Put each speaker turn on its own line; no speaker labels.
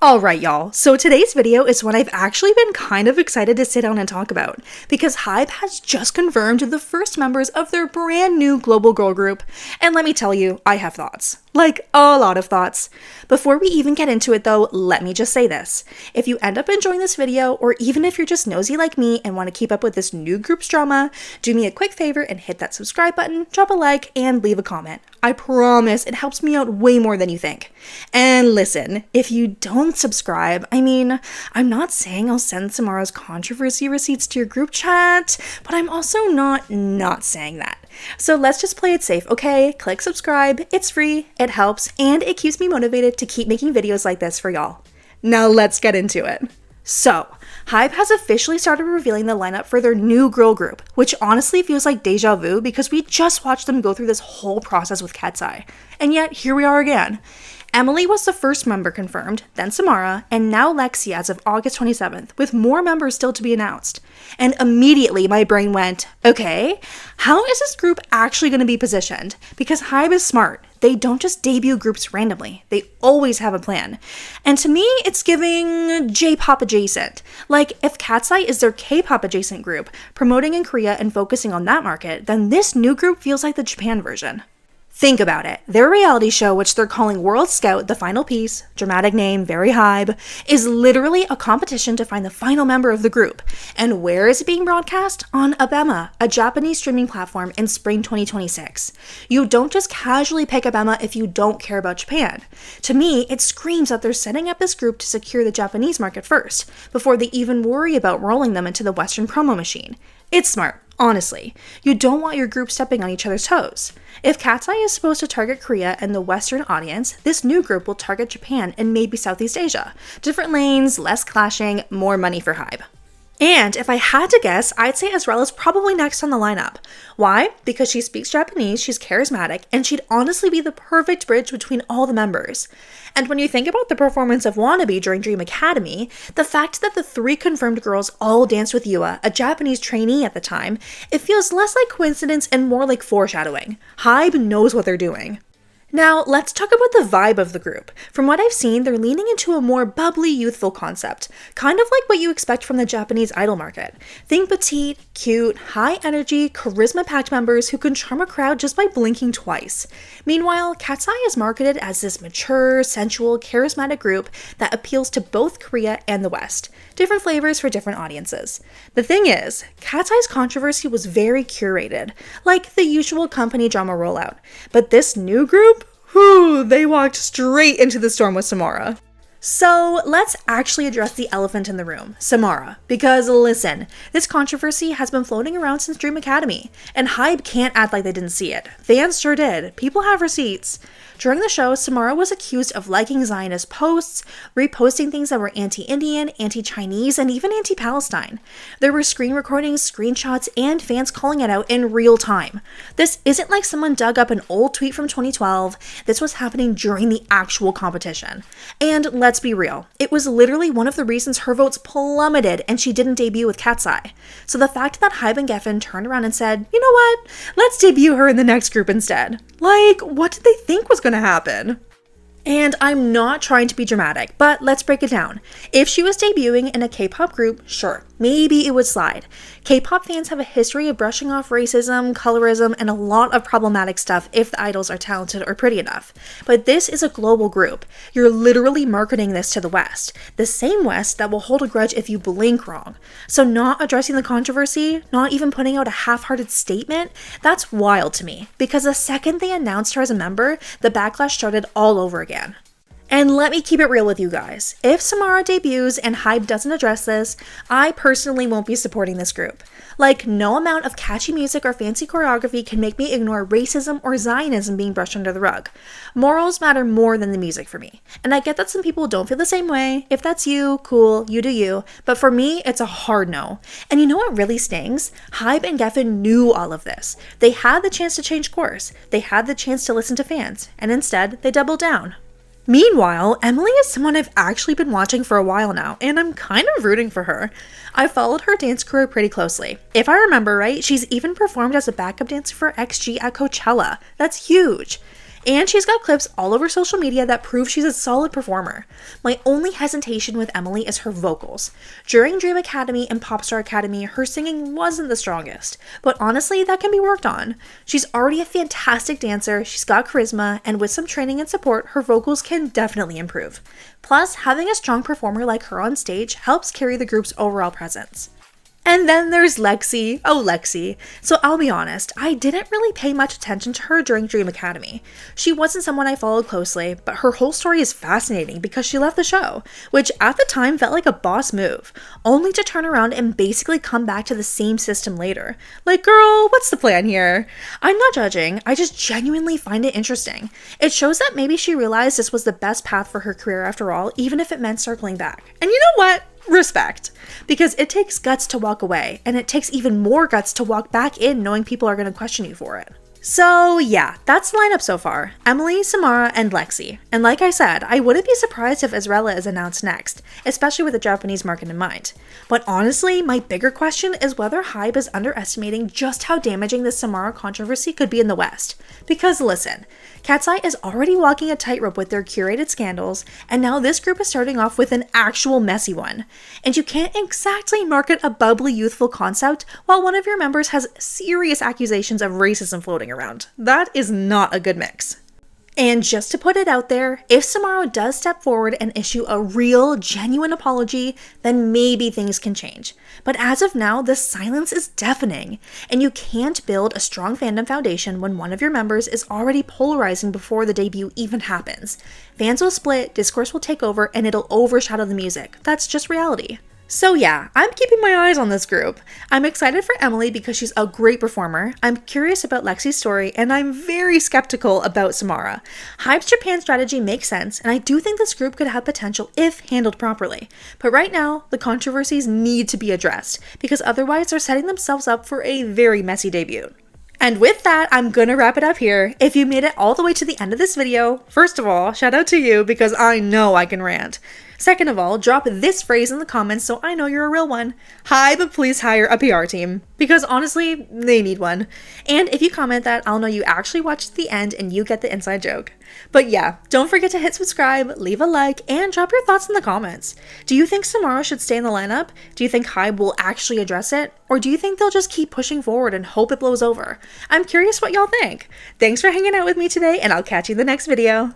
Alright y'all, so today's video is one I've actually been kind of excited to sit down and talk about, because Hybe has just confirmed the first members of their brand new global girl group, and let me tell you, I have thoughts. Like, a lot of thoughts. Before we even get into it though, let me just say this. If you end up enjoying this video, or even if you're just nosy like me and want to keep up with this new group's drama, do me a quick favor and hit that subscribe button, drop a like, and leave a comment. I promise it helps me out way more than you think. And listen, if you don't subscribe, I'm not saying I'll send Samara's controversy receipts to your group chat, but I'm also not saying that. So let's just play it safe, okay? Click subscribe, it's free, it helps, and it keeps me motivated to keep making videos like this for y'all. Now let's get into it. So, Hybe has officially started revealing the lineup for their new girl group, which honestly feels like deja vu because we just watched them go through this whole process with KATSEYE. And yet, here we are again. Emily was the first member confirmed, then Samara, and now Lexie as of August 27th, with more members still to be announced. And immediately my brain went, okay, how is this group actually going to be positioned? Because Hybe is smart. They don't just debut groups randomly. They always have a plan. And to me, it's giving J-pop adjacent. Like, if KATSEYE is their K-pop adjacent group, promoting in Korea and focusing on that market, then this new group feels like the Japan version. Think about it. Their reality show, which they're calling World Scout, the final piece, dramatic name, very Hybe, is literally a competition to find the final member of the group. And where is it being broadcast? On Abema, a Japanese streaming platform in spring 2026. You don't just casually pick Abema if you don't care about Japan. To me, it screams that they're setting up this group to secure the Japanese market first, before they even worry about rolling them into the Western promo machine. It's smart. Honestly, you don't want your group stepping on each other's toes. If KATSEYE is supposed to target Korea and the Western audience, this new group will target Japan and maybe Southeast Asia. Different lanes, less clashing, more money for Hybe. And if I had to guess, I'd say Azrael probably next on the lineup. Why? Because she speaks Japanese, she's charismatic, and she'd honestly be the perfect bridge between all the members. And when you think about the performance of Wannabe during Dream Academy, the fact that the 3 confirmed girls all danced with Yua, a Japanese trainee at the time, it feels less like coincidence and more like foreshadowing. Hybe knows what they're doing. Now, let's talk about the vibe of the group. From what I've seen, they're leaning into a more bubbly, youthful concept, kind of like what you expect from the Japanese idol market. Think petite, cute, high energy, charisma-packed members who can charm a crowd just by blinking twice. Meanwhile, KATSEYE is marketed as this mature, sensual, charismatic group that appeals to both Korea and the West. Different flavors for different audiences. The thing is, KATSEYE's controversy was very curated, like the usual company drama rollout. But this new group? Whew, they walked straight into the storm with Samara. So let's actually address the elephant in the room, Samara. Because listen, this controversy has been floating around since Dream Academy, and Hybe can't act like they didn't see it. Fans sure did. People have receipts. During the show, Samara was accused of liking Zionist posts, reposting things that were anti-Indian, anti-Chinese, and even anti-Palestine. There were screen recordings, screenshots, and fans calling it out in real time. This isn't like someone dug up an old tweet from 2012. This was happening during the actual competition. And let's be real, it was literally one of the reasons her votes plummeted and she didn't debut with KATSEYE. So the fact that Hybe and Geffen turned around and said, you know what, let's debut her in the next group instead. Like, what did they think was going to happen? And I'm not trying to be dramatic, but let's break it down. If she was debuting in a K-pop group, sure, maybe it would slide. K-pop fans have a history of brushing off racism, colorism, and a lot of problematic stuff if the idols are talented or pretty enough. But this is a global group. You're literally marketing this to the West. The same West that will hold a grudge if you blink wrong. So not addressing the controversy, not even putting out a half-hearted statement, that's wild to me. Because the second they announced her as a member, the backlash started all over again. And let me keep it real with you guys. If Samara debuts and Hybe doesn't address this, I personally won't be supporting this group. Like, no amount of catchy music or fancy choreography can make me ignore racism or Zionism being brushed under the rug. Morals matter more than the music for me. And I get that some people don't feel the same way. If that's you, cool, you do you. But for me, it's a hard no. And you know what really stings? Hybe and Geffen knew all of this. They had the chance to change course. They had the chance to listen to fans. And instead, they doubled down. Meanwhile, Emily is someone I've actually been watching for a while now, and I'm kind of rooting for her. I've followed her dance career pretty closely. If I remember right, she's even performed as a backup dancer for XG at Coachella. That's huge. And she's got clips all over social media that prove she's a solid performer. My only hesitation with Emily is her vocals. During Dream Academy and Popstar Academy, her singing wasn't the strongest, but honestly, that can be worked on. She's already a fantastic dancer, she's got charisma, and with some training and support, her vocals can definitely improve. Plus, having a strong performer like her on stage helps carry the group's overall presence. And then there's Lexi. Oh, Lexi. So I'll be honest, I didn't really pay much attention to her during Dream Academy. She wasn't someone I followed closely, but her whole story is fascinating because she left the show, which at the time felt like a boss move, only to turn around and basically come back to the same system later. Like, girl, what's the plan here? I'm not judging, I just genuinely find it interesting. It shows that maybe she realized this was the best path for her career after all, even if it meant circling back. And you know what? Respect. Because it takes guts to walk away, and it takes even more guts to walk back in knowing people are going to question you for it. So yeah, that's the lineup so far. Emily, Samara, and Lexi. And like I said, I wouldn't be surprised if Israela is announced next, especially with the Japanese market in mind. But honestly, my bigger question is whether Hybe is underestimating just how damaging this Samara controversy could be in the West. Because listen, KATSEYE is already walking a tightrope with their curated scandals, and now this group is starting off with an actual messy one. And you can't exactly market a bubbly, youthful concept while one of your members has serious accusations of racism floating around. That is not a good mix. And just to put it out there, if Samara does step forward and issue a real, genuine apology, then maybe things can change. But as of now, the silence is deafening, and you can't build a strong fandom foundation when one of your members is already polarizing before the debut even happens. Fans will split, discourse will take over, and it'll overshadow the music. That's just reality. So yeah, I'm keeping my eyes on this group. I'm excited for Emily because she's a great performer, I'm curious about Lexi's story, and I'm very skeptical about Samara. Hybe's Japan strategy makes sense, and I do think this group could have potential if handled properly. But right now, the controversies need to be addressed, because otherwise they're setting themselves up for a very messy debut. And with that, I'm gonna wrap it up here. If you made it all the way to the end of this video, first of all, shout out to you because I know I can rant. Second of all, drop this phrase in the comments so I know you're a real one. Hybe, please hire a PR team. Because honestly, they need one. And if you comment that, I'll know you actually watched the end and you get the inside joke. But yeah, don't forget to hit subscribe, leave a like, and drop your thoughts in the comments. Do you think Samara should stay in the lineup? Do you think Hybe will actually address it? Or do you think they'll just keep pushing forward and hope it blows over? I'm curious what y'all think. Thanks for hanging out with me today, and I'll catch you in the next video.